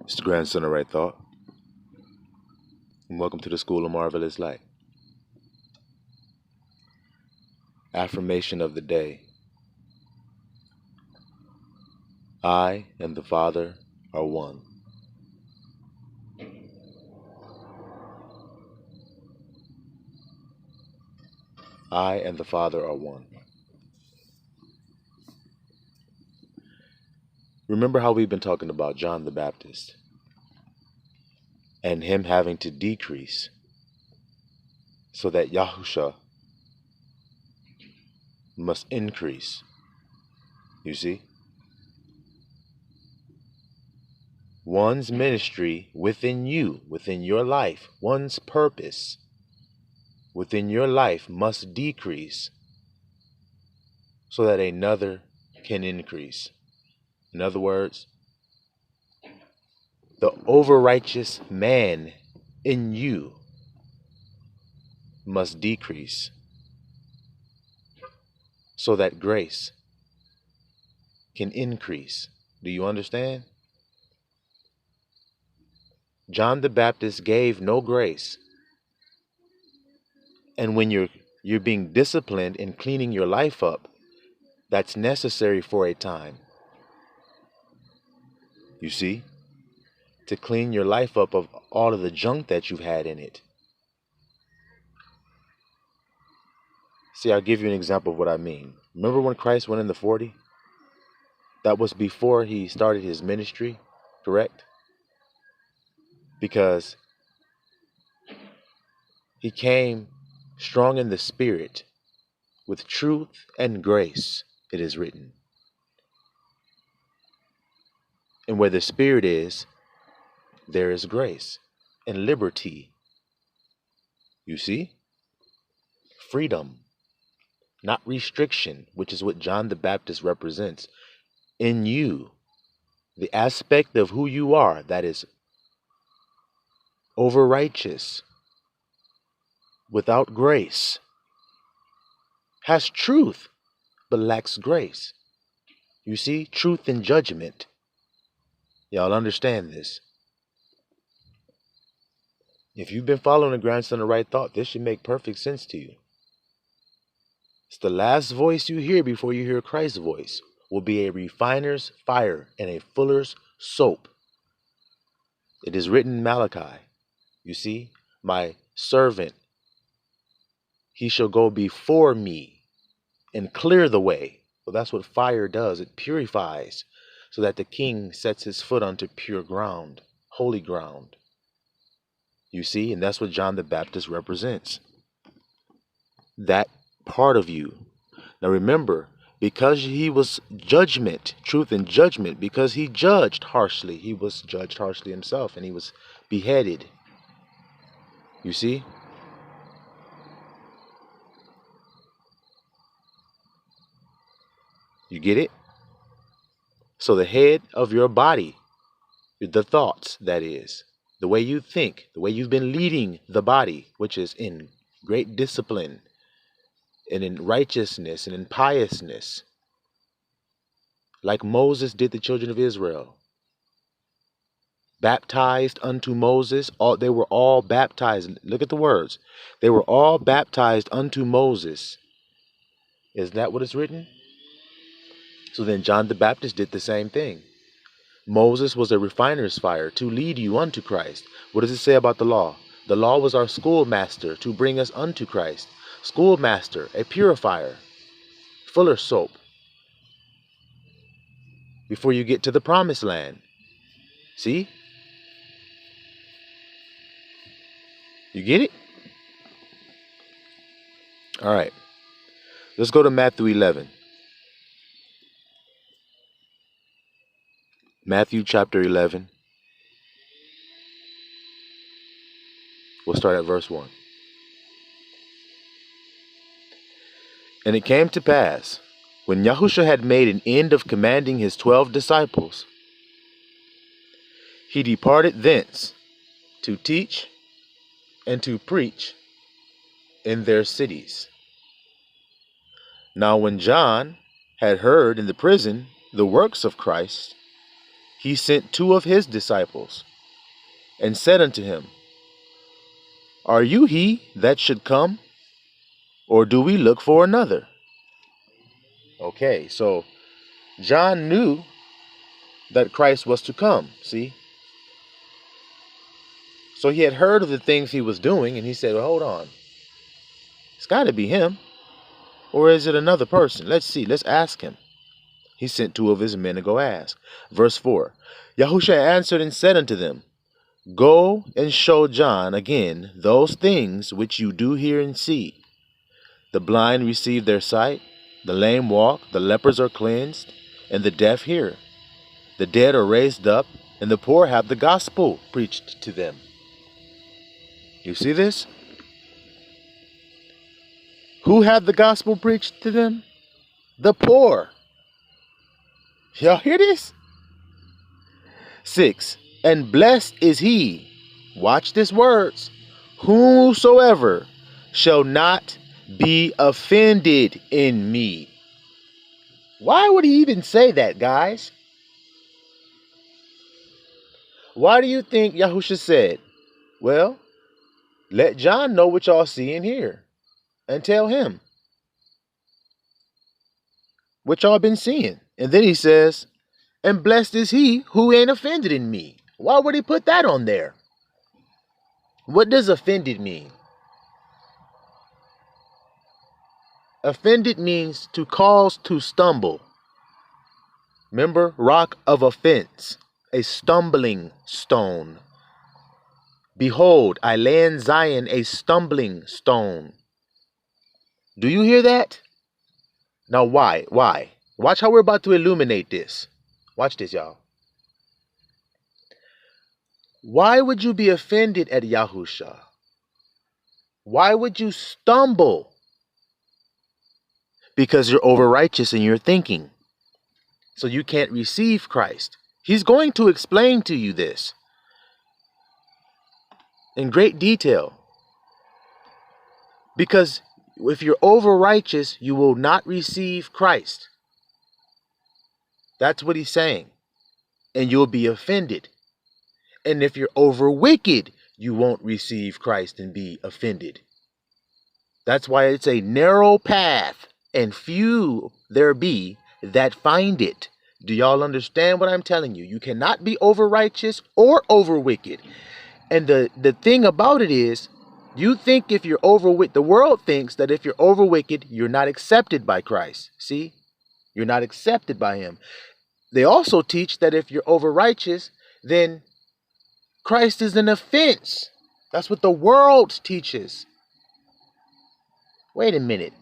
It's the grandson of Right Thought, and welcome to the School of Marvelous Light. Affirmation of the day. I and the Father are one. I and the Father are one. Remember how we've been talking about John the Baptist and him having to decrease so that Yahusha must increase. You see? One's ministry within you, within your life, one's purpose within your life must decrease so that another can increase. In other words, the over-righteous man in you must decrease so that grace can increase. Do you understand? John the Baptist gave no grace. And when you're being disciplined in cleaning your life up, that's necessary for a time. You see? To clean your life up of all of the junk that you've had in it. See, I'll give you an example of what I mean. Remember when Christ went in the 40? That was before he started his ministry, correct? Because he came strong in the spirit with truth and grace, it is written. And where the spirit is, there is grace and liberty. You see? Freedom, not restriction, which is what John the Baptist represents. In you, the aspect of who you are that is over righteous, without grace, has truth but lacks grace. You see, truth and judgment. Y'all understand this. If you've been following the grandson of Right Thought, this should make perfect sense to you. It's the last voice you hear before you hear Christ's voice will be a refiner's fire and a fuller's soap. It is written in Malachi. You see, my servant, he shall go before me and clear the way. Well, that's what fire does. It purifies so that the king sets his foot onto pure ground, holy ground. You see, and that's what John the Baptist represents. That part of you. Now remember, because he was judgment, truth and judgment, because he judged harshly, he was judged harshly himself and he was beheaded. You see? You get it? So the head of your body, the thoughts, that is, the way you think, the way you've been leading the body, which is in great discipline and in righteousness and in piousness, like Moses did the children of Israel. Baptized unto Moses, they were all baptized. Look at the words. They were all baptized unto Moses. Isn't that what it's written? So then John the Baptist did the same thing. Moses was a refiner's fire to lead you unto Christ. What does it say about the law? The law was our schoolmaster to bring us unto Christ. Schoolmaster, a purifier, fuller soap, before you get to the promised land. See? You get it? All right. Let's go to Matthew 11. Matthew chapter 11. We'll start at verse 1. And it came to pass, when Yahusha had made an end of commanding his 12 disciples, he departed thence to teach and to preach in their cities. Now when John had heard in the prison the works of Christ, he sent two of his disciples, and said unto him, Are you he that should come, or do we look for another? Okay, so John knew that Christ was to come, see? So he had heard of the things he was doing, and he said, well, hold on. It's got to be him. Or is it another person? Let's see. Let's ask him. He sent two of his men to go ask. Verse 4. Yahushua answered and said unto them, Go and show John again those things which you do hear and see. The blind receive their sight, the lame walk, the lepers are cleansed, and the deaf hear. The dead are raised up, and the poor have the gospel preached to them. You see this? Who had the gospel preached to them? The poor. Y'all hear this? 6. And blessed is he, watch these words, whosoever shall not be offended in me. Why would he even say that, guys? Why do you think Yahushua said, well, let John know what y'all see and hear, and tell him what y'all been seeing? And then he says, and blessed is he who ain't offended in me. Why would he put that on there? What does offended mean? Offended means to cause to stumble. Remember, rock of offense, a stumbling stone. Behold, I lay in Zion a stumbling stone. Do you hear that? Now why? Why? Watch how we're about to illuminate this. Watch this, y'all. Why would you be offended at Yahusha? Why would you stumble? Because you're over righteous in your thinking. So you can't receive Christ. He's going to explain to you this in great detail. Because if you're over righteous, you will not receive Christ. That's what he's saying. And you'll be offended. And if you're over wicked, you won't receive Christ and be offended. That's why it's a narrow path, and few there be that find it. Do y'all understand what I'm telling you? You cannot be over righteous or over wicked. And the thing about it is, you think if you're over wicked, the world thinks that if you're over wicked, you're not accepted by Christ. See? You're not accepted by him. They also teach that if you're over righteous, then Christ is an offense. That's what the world teaches. Wait a minute.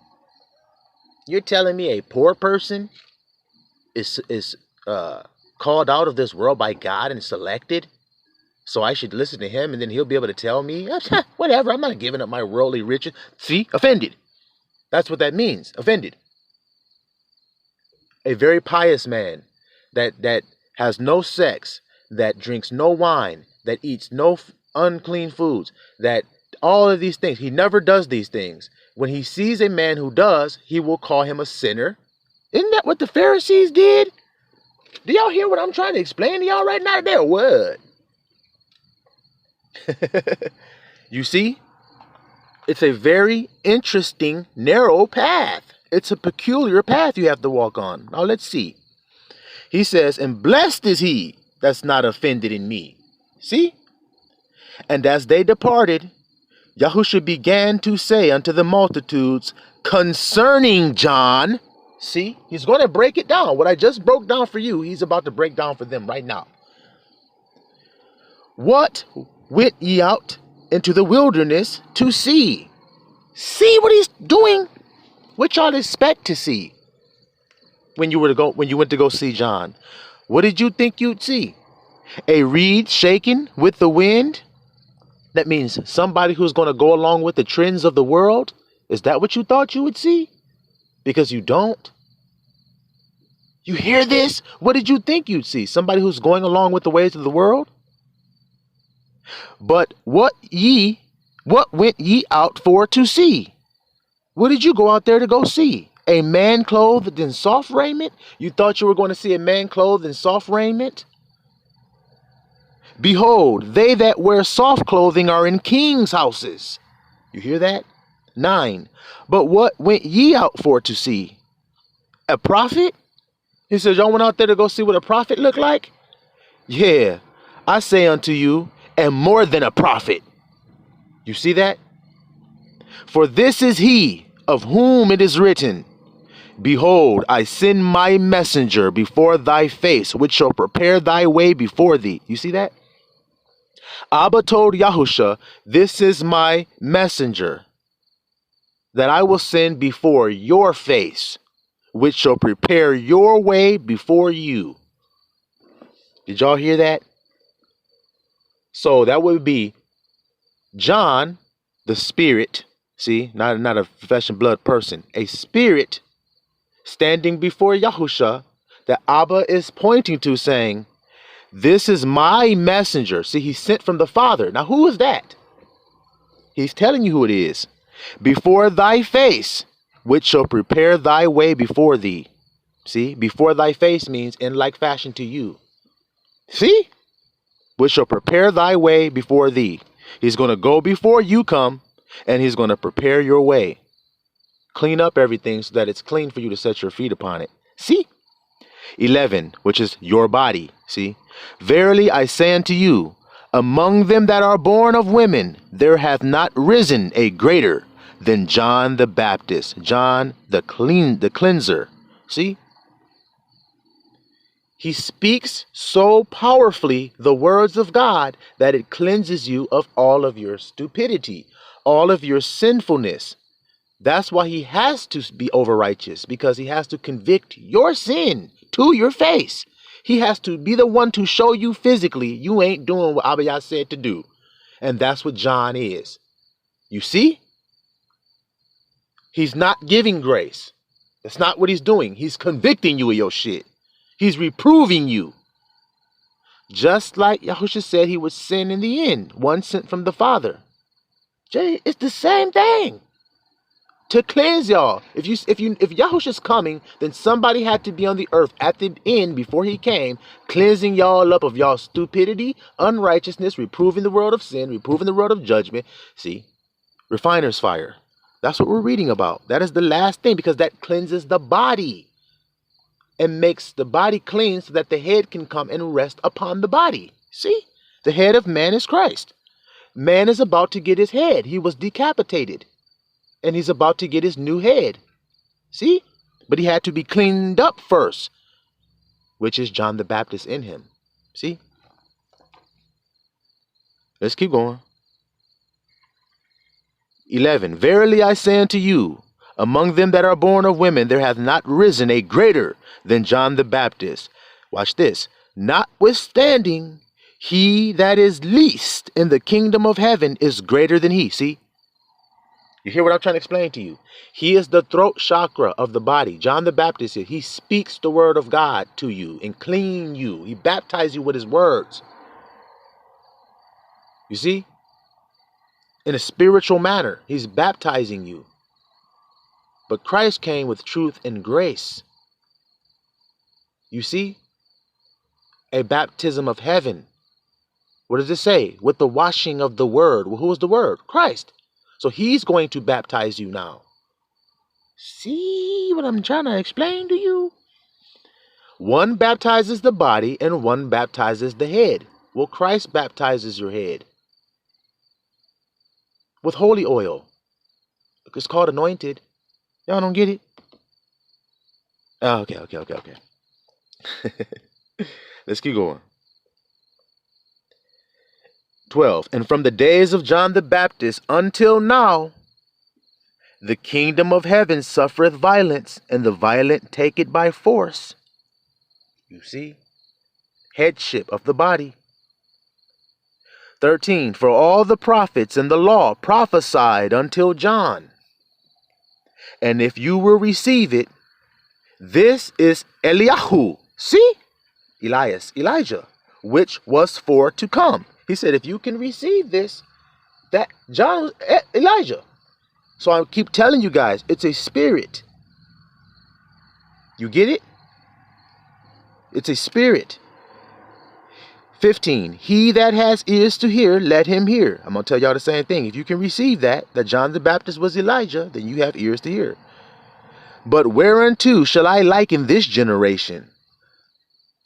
You're telling me a poor person is called out of this world by God and selected? So I should listen to him and then he'll be able to tell me, whatever, I'm not giving up my worldly riches. See? Offended. That's what that means. Offended. A very pious man that has no sex, that drinks no wine, that eats no unclean foods, that all of these things, he never does these things. When he sees a man who does, he will call him a sinner. Isn't that what the Pharisees did? Do y'all hear what I'm trying to explain to y'all right now? They're what? You see? It's a very interesting, narrow path. It's a peculiar path you have to walk on. Now let's see. He says, and blessed is he that's not offended in me. See? And as they departed, Yahushua began to say unto the multitudes concerning John. See? He's going to break it down. What I just broke down for you, he's about to break down for them right now. What went ye out into the wilderness to see? See what he's doing? What y'all expect to see when you went to go see John? What did you think you'd see? A reed shaken with the wind? That means somebody who's going to go along with the trends of the world? Is that what you thought you would see? Because you don't. You hear this? What did you think you'd see? Somebody who's going along with the ways of the world? But what went ye out for to see? What did you go out there to go see? A man clothed in soft raiment? You thought you were going to see a man clothed in soft raiment? Behold, they that wear soft clothing are in kings' houses. You hear that? 9. But what went ye out for to see? A prophet? He says, y'all went out there to go see what a prophet looked like? Yeah, I say unto you, and more than a prophet. You see that? For this is he of whom it is written, Behold, I send my messenger before thy face, which shall prepare thy way before thee. You see that? Abba told Yahusha, this is my messenger that I will send before your face, which shall prepare your way before you. Did y'all hear that? So that would be John, the spirit, see, not a flesh and blood person, a spirit standing before Yahusha that Abba is pointing to, saying, this is my messenger. See, he's sent from the Father. Now, who is that? He's telling you who it is. Before thy face, which shall prepare thy way before thee. See, before thy face means in like fashion to you. See? Which shall prepare thy way before thee. He's going to go before you come, and he's going to prepare your way. Clean up everything so that it's clean for you to set your feet upon it. See? 11, which is your body. See? Verily I say unto you, among them that are born of women, there hath not risen a greater than John the Baptist. John the cleanser. See? He speaks so powerfully the words of God that it cleanses you of all of your stupidity, all of your sinfulness. That's why he has to be over righteous, because he has to convict your sin to your face. He has to be the one to show you physically you ain't doing what Abba said to do. And that's what John is. You see? He's not giving grace. That's not what he's doing. He's convicting you of your shit. He's reproving you. Just like Yahusha said he would send in the end, one sent from the Father. Jay, it's the same thing. To cleanse y'all. If Yahusha's coming, then somebody had to be on the earth at the end before he came, cleansing y'all up of y'all stupidity, unrighteousness, reproving the world of sin, reproving the world of judgment. See? Refiner's fire. That's what we're reading about. That is the last thing, because that cleanses the body and makes the body clean so that the head can come and rest upon the body. See? The head of man is Christ. Man is about to get his head. He was decapitated. And he's about to get his new head. See? But he had to be cleaned up first, which is John the Baptist in him. See? Let's keep going. 11. Verily I say unto you, among them that are born of women, there hath not risen a greater than John the Baptist. Watch this. Notwithstanding, he that is least in the kingdom of heaven is greater than he. See? You hear what I'm trying to explain to you? He is the throat chakra of the body. John the Baptist, he speaks the word of God to you and clean you. He baptizes you with his words. You see? In a spiritual manner, he's baptizing you. But Christ came with truth and grace. You see? A baptism of heaven. What does it say? With the washing of the word. Well, who is the word? Christ. So he's going to baptize you now. See what I'm trying to explain to you? One baptizes the body and one baptizes the head. Well, Christ baptizes your head with holy oil. It's called anointed. Y'all don't get it? Oh, okay. Let's keep going. 12. And from the days of John the Baptist until now, the kingdom of heaven suffereth violence, and the violent take it by force. You see? Headship of the body. 13. For all the prophets and the law prophesied until John. And if you will receive it, this is Eliyahu. See? Elijah, which was for to come. He said, if you can receive this, that John was Elijah. So I keep telling you guys, it's a spirit. You get it? It's a spirit. 15. He that has ears to hear, let him hear. I'm going to tell y'all the same thing. If you can receive that John the Baptist was Elijah, then you have ears to hear. But whereunto shall I liken this generation?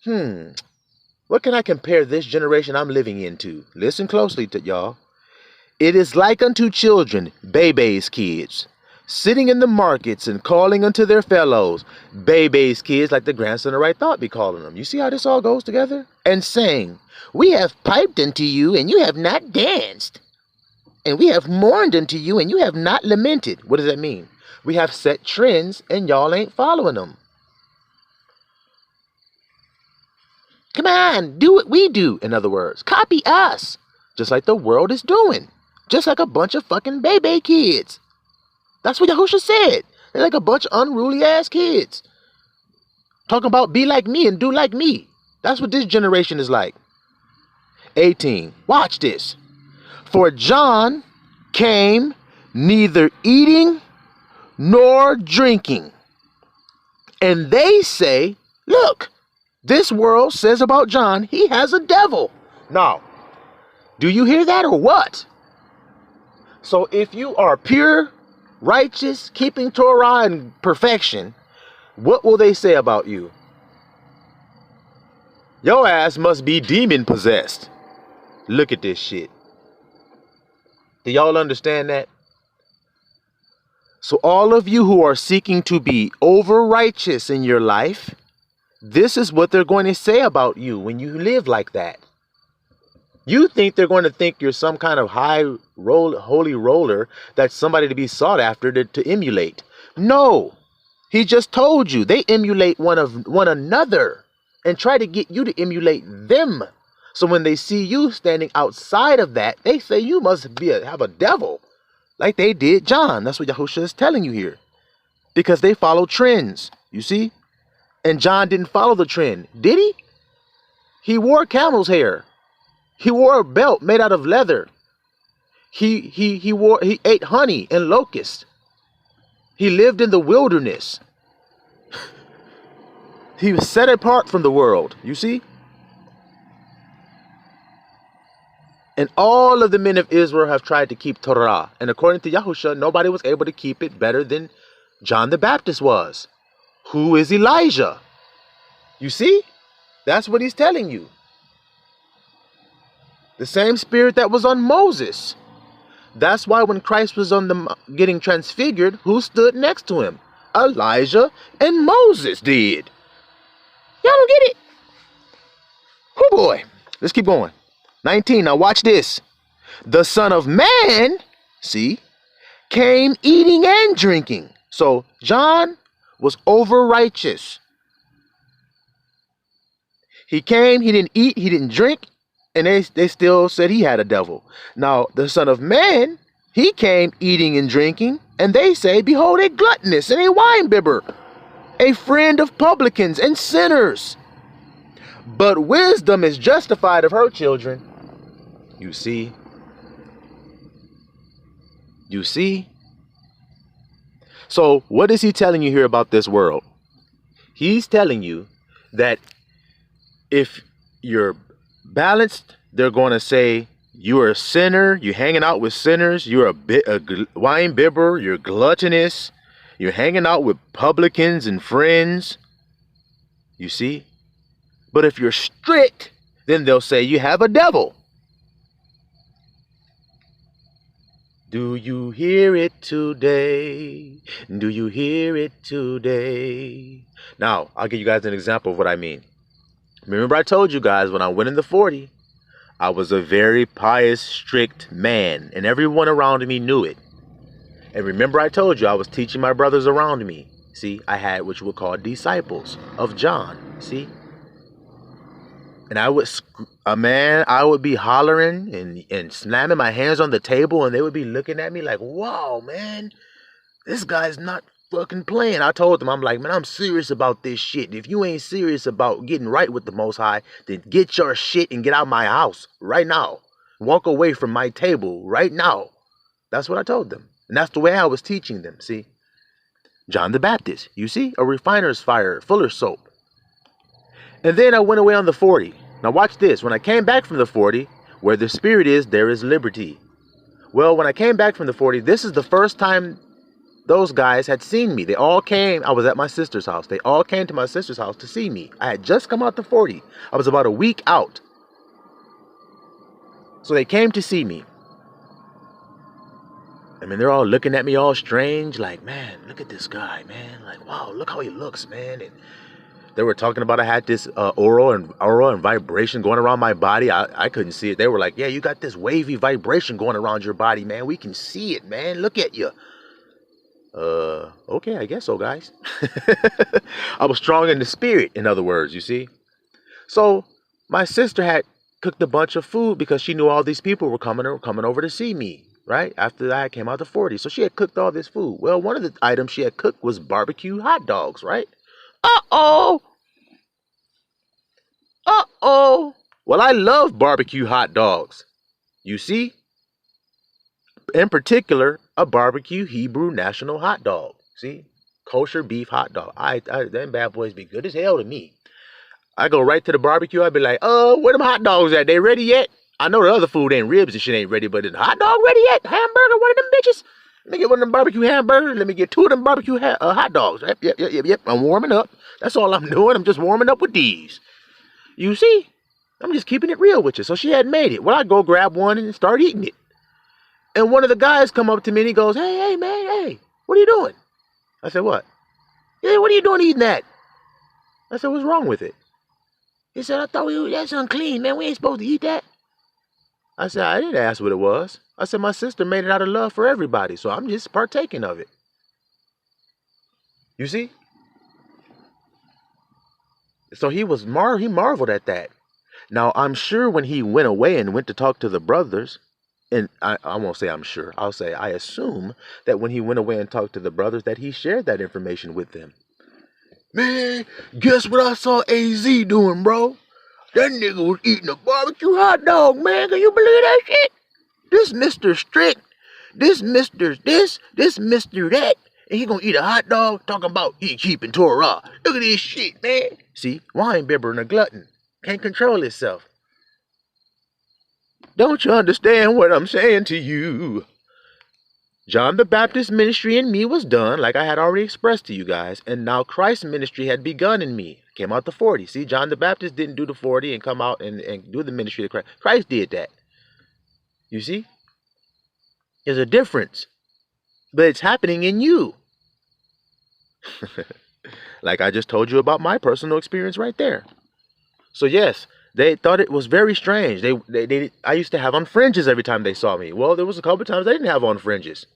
What can I compare this generation I'm living into? Listen closely to y'all. It is like unto children, babies, kids, sitting in the markets and calling unto their fellows, babies, kids, like the grandson of right thought be calling them. You see how this all goes together? And saying, we have piped unto you, and you have not danced. And we have mourned unto you, and you have not lamented. What does that mean? We have set trends, and y'all ain't following them. Come on, do what we do. In other words, copy us. Just like the world is doing. Just like a bunch of fucking baby kids. That's what Yahusha said. They're like a bunch of unruly ass kids. Talking about be like me and do like me. That's what this generation is like. 18. Watch this. For John came neither eating nor drinking. And they say, look, this world says about John, he has a devil. Now, do you hear that or what? So if you are pure, righteous, keeping Torah and perfection, what will they say about you? Your ass must be demon possessed. Look at this shit. Do y'all understand that? So all of you who are seeking to be over righteous in your life, this is what they're going to say about you when you live like that. You think they're going to think you're some kind of holy roller that's somebody to be sought after to emulate. No, he just told you they emulate one another and try to get you to emulate them. So when they see you standing outside of that, they say you must have a devil like they did John. That's what Yahusha is telling you here, because they follow trends, you see? And John didn't follow the trend, did he? He wore camel's hair. He wore a belt made out of leather. He ate honey and locusts. He lived in the wilderness. He was set apart from the world, you see? And all of the men of Israel have tried to keep Torah. And according to Yahusha, nobody was able to keep it better than John the Baptist was. Who is Elijah? You see? That's what he's telling you. The same spirit that was on Moses. That's why when Christ was getting transfigured, who stood next to him? Elijah and Moses did. Y'all don't get it? Oh boy. Let's keep going. 19. Now watch this. The Son of Man, see, came eating and drinking. So John was over righteous. He came, he didn't eat, he didn't drink, and they still said he had a devil. Now, the Son of Man, he came eating and drinking, and they say, behold, a gluttonous and a winebibber, a friend of publicans and sinners. But wisdom is justified of her children. You see? You see? So, what is he telling you here about this world? He's telling you that if you're balanced, they're going to say you're a sinner, you're hanging out with sinners, you're a wine bibber, you're gluttonous, you're hanging out with publicans and friends. You see? But if you're strict, then they'll say you have a devil. Do you hear it today? Do you hear it today? Now, I'll give you guys an example of what I mean. Remember I told you guys when I went in the 40, I was a very pious, strict man, and everyone around me knew it. And remember I told you I was teaching my brothers around me. See, I had what you would call disciples of John, see? And I would be hollering and slamming my hands on the table, and they would be looking at me like, wow, man, this guy's not fucking playing. I told them, I'm like, man, I'm serious about this shit. If you ain't serious about getting right with the Most High, then get your shit and get out of my house right now. Walk away from my table right now. That's what I told them. And that's the way I was teaching them, see? John the Baptist, you see? A refiner's fire, fuller's soap. And then I went away on the 40. Now watch this. When I came back from the 40, where the Spirit is, there is liberty. Well, when I came back from the 40, this is the first time those guys had seen me. They all came. I was at my sister's house. They all came to my sister's house to see me. I had just come out the 40. I was about a week out. So they came to see me. I mean, they're all looking at me all strange, like, man, look at this guy, man. Like, wow, look how he looks, man. And they were talking about I had this aura and vibration going around my body. I couldn't see it. They were like, yeah, you got this wavy vibration going around your body, man. We can see it, man. Look at you. Okay, I guess so, guys. I was strong in the spirit, in other words, you see. So my sister had cooked a bunch of food because she knew all these people were coming over to see me, right? After I came out to 40. So she had cooked all this food. Well, one of the items she had cooked was barbecue hot dogs, right? Uh-oh. Uh-oh. Well, I love barbecue hot dogs. You see? In particular, a barbecue Hebrew national hot dog. See? Kosher beef hot dog. Them bad boys be good as hell to me. I go right to the barbecue. I be like, where them hot dogs at? They ready yet? I know the other food ain't ribs and shit ain't ready, but is the hot dog ready yet? Hamburger, one of them bitches? Let me get one of them barbecue hamburgers. Let me get 2 of them barbecue hot dogs. Yep. I'm warming up. That's all I'm doing. I'm just warming up with these. You see? I'm just keeping it real with you. So she had made it. Well, I go grab one and start eating it. And one of the guys come up to me and he goes, hey, man, hey, what are you doing? I said, what? Yeah, what are you doing eating that? I said, what's wrong with it? He said, I thought that's unclean, man. We ain't supposed to eat that. I said, I didn't ask what it was. I said, my sister made it out of love for everybody, so I'm just partaking of it. You see? So he marveled at that. Now, I'm sure when he went away and went to talk to the brothers, and I won't say I'm sure, I'll say I assume that when he went away and talked to the brothers that he shared that information with them. Man, guess what I saw AZ doing, bro? That nigga was eating a barbecue hot dog, man. Can you believe that shit? This Mr. Strict, this Mr. this Mr. that, and he gonna eat a hot dog talking about he keeping Torah. Look at this shit, man. See, wine bibber and a glutton. Can't control himself. Don't you understand what I'm saying to you? John the Baptist's ministry in me was done, like I had already expressed to you guys, and now Christ's ministry had begun in me. Came out the 40. See, John the Baptist didn't do the 40 and come out and do the ministry of Christ. Christ did that. You see? There's a difference. But it's happening in you. Like I just told you about my personal experience right there. So yes, they thought it was very strange. I used to have on fringes every time they saw me. Well, there was a couple times they didn't have on fringes.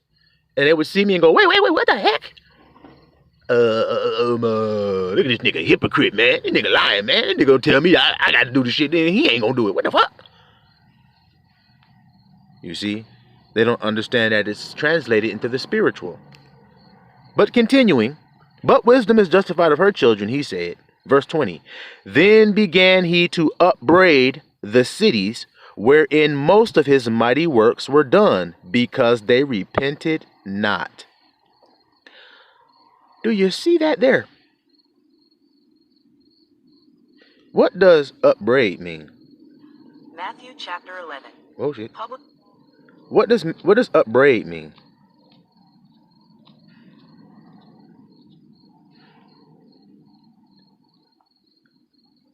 And they would see me and go, wait, what the heck? Look at this nigga, hypocrite, man. This nigga lying, man. This nigga gonna tell me I gotta do the shit, then he ain't gonna do it. What the fuck? You see? They don't understand that it's translated into the spiritual. But continuing, but wisdom is justified of her children, he said. Verse 20, then began he to upbraid the cities wherein most of his mighty works were done, because they repented not. Do you see that there? What does upbraid mean? Matthew chapter 11. Oh shit. What does upbraid mean?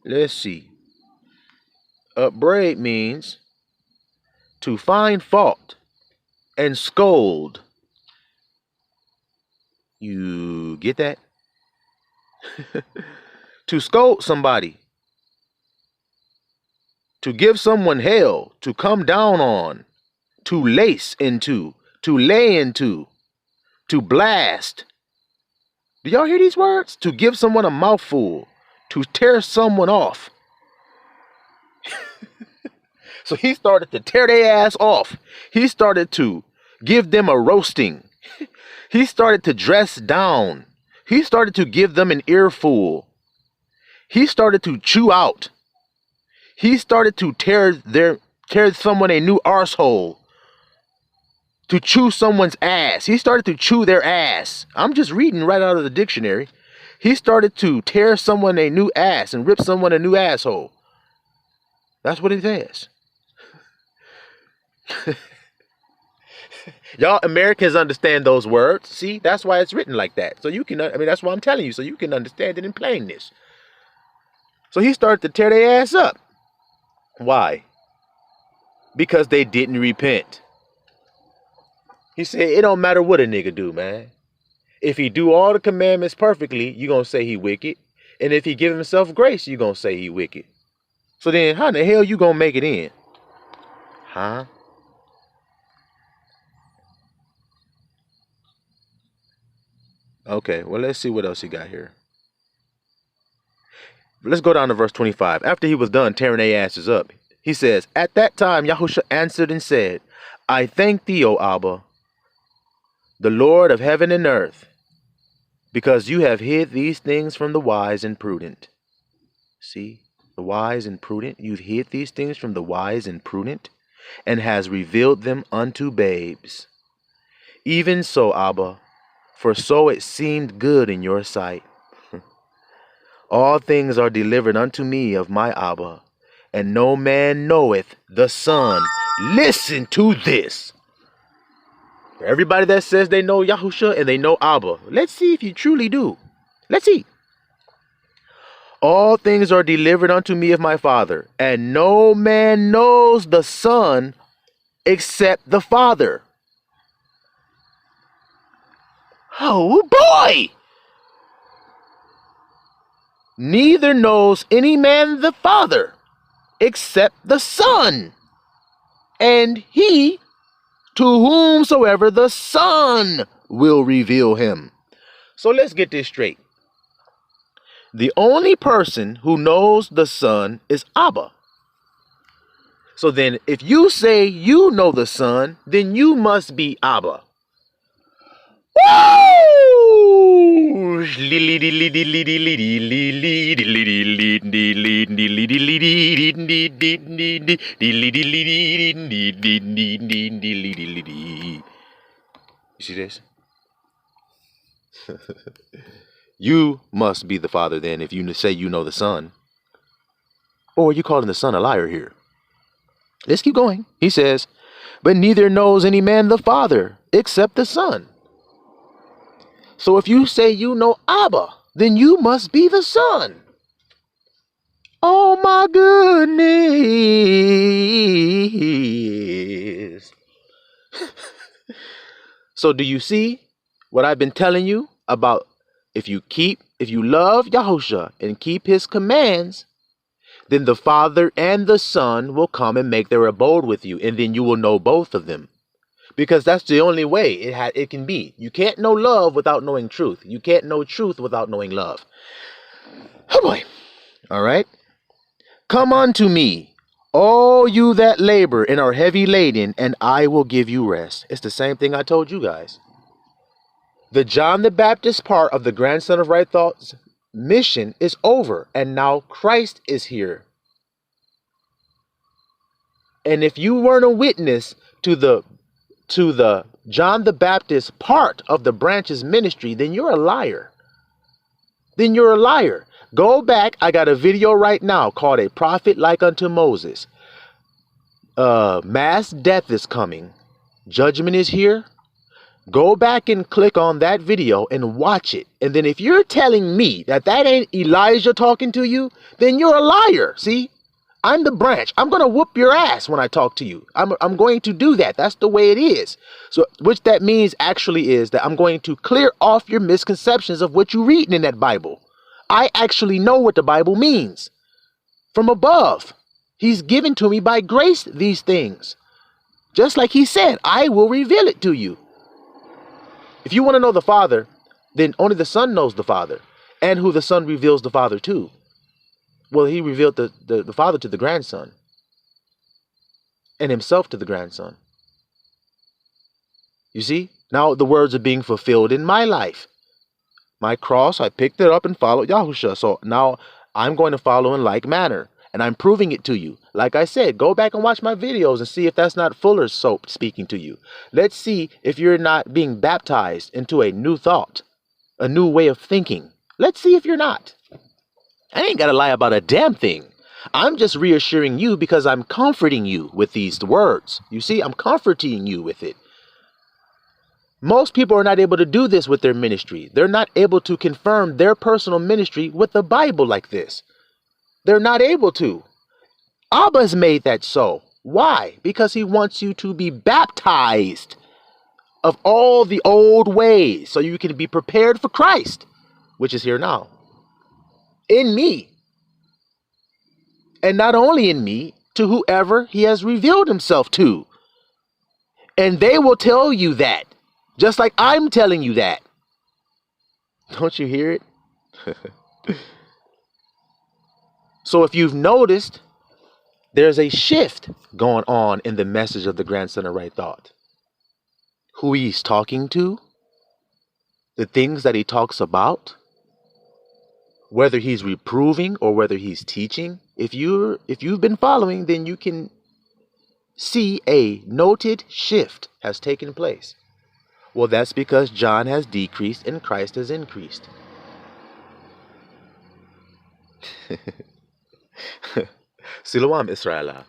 Let's see. Upbraid means to find fault and scold. You get that? To scold somebody. To give someone hell. To come down on. To lace into. To lay into. To blast. Do y'all hear these words? To give someone a mouthful. To tear someone off. So he started to tear their ass off. He started to give them a roasting. He started to dress down. He started to give them an earful. He started to chew out. He started to tear someone a new arsehole. To chew someone's ass. He started to chew their ass. I'm just reading right out of the dictionary. He started to tear someone a new ass and rip someone a new asshole. That's what it says. Y'all Americans understand those words. See, that's why it's written like that. So you can, that's why I'm telling you, so you can understand it in plainness. So he started to tear their ass up. Why? Because they didn't repent. He said, it don't matter what a nigga do, man. If he do all the commandments perfectly, you gonna say he wicked. And if he give himself grace, you gonna say he wicked. So then how in the hell you gonna make it in? Huh? Okay, well, let's see what else he got here. Let's go down to verse 25. After he was done tearing their asses up, he says, at that time, Yahusha answered and said, I thank thee, O Abba, the Lord of heaven and earth, because you have hid these things from the wise and prudent. See, the wise and prudent, you've hid these things from the wise and prudent, and has revealed them unto babes. Even so, Abba, for so it seemed good in your sight. All things are delivered unto me of my Abba, and no man knoweth the Son. Listen to this. For everybody that says they know Yahusha and they know Abba, let's see if you truly do. Let's see. All things are delivered unto me of my Father, and no man knows the Son except the Father. Oh boy! Neither knows any man the Father except the Son, and he to whomsoever the Son will reveal him. So let's get this straight. The only person who knows the Son is Abba. So then if you say you know the Son, then you must be Abba. Woo! You see this? You must be the Father then if you say you know the Son. Or are you calling the Son a liar here? Let's keep going. He says, but neither knows any man the Father except the Son. So if you say you know Abba, then you must be the Son. Oh my goodness. So do you see what I've been telling you about if you love Yahusha and keep his commands, then the Father and the Son will come and make their abode with you, and then you will know both of them. Because that's the only way it can be. You can't know love without knowing truth. You can't know truth without knowing love. Oh boy. All right. Come unto me, all you that labor and are heavy laden, and I will give you rest. It's the same thing I told you guys. The John the Baptist part of the grandson of right thought's mission is over, and now Christ is here. And if you weren't a witness to the John the Baptist part of the branch's ministry, then you're a liar. Then you're a liar. Go back. I got a video right now called A Prophet Like Unto Moses. Mass death is coming. Judgment is here. Go back and click on that video and watch it. And then if you're telling me that ain't Elijah talking to you, then you're a liar. See? I'm the branch. I'm going to whoop your ass when I talk to you. I'm going to do that. That's the way it is. So, which that means actually is that I'm going to clear off your misconceptions of what you're reading in that Bible. I actually know what the Bible means. From above. He's given to me by grace these things. Just like he said, I will reveal it to you. If you want to know the Father, then only the Son knows the Father. And who the Son reveals the Father to. Well, he revealed the Father to the grandson. And himself to the grandson. You see? Now the words are being fulfilled in my life. My cross, I picked it up and followed Yahusha. So now I'm going to follow in like manner. And I'm proving it to you. Like I said, go back and watch my videos and see if that's not Fuller's soap speaking to you. Let's see if you're not being baptized into a new thought. A new way of thinking. Let's see if you're not. I ain't got to lie about a damn thing. I'm just reassuring you because I'm comforting you with these words. You see, I'm comforting you with it. Most people are not able to do this with their ministry. They're not able to confirm their personal ministry with the Bible like this. They're not able to. Abba's made that so. Why? Because he wants you to be baptized of all the old ways so you can be prepared for Christ, which is here now, in me. And not only in me, to whoever he has revealed himself to. And they will tell you that, just like I'm telling you that. Don't you hear it? So if you've noticed, there's a shift going on in the message of the grandson of right thought. Who he's talking to, the things that he talks about, whether he's reproving or whether he's teaching. If you've been following, then you can see a noted shift has taken place. Well, that's because John has decreased and Christ has increased. Siloam Israelah.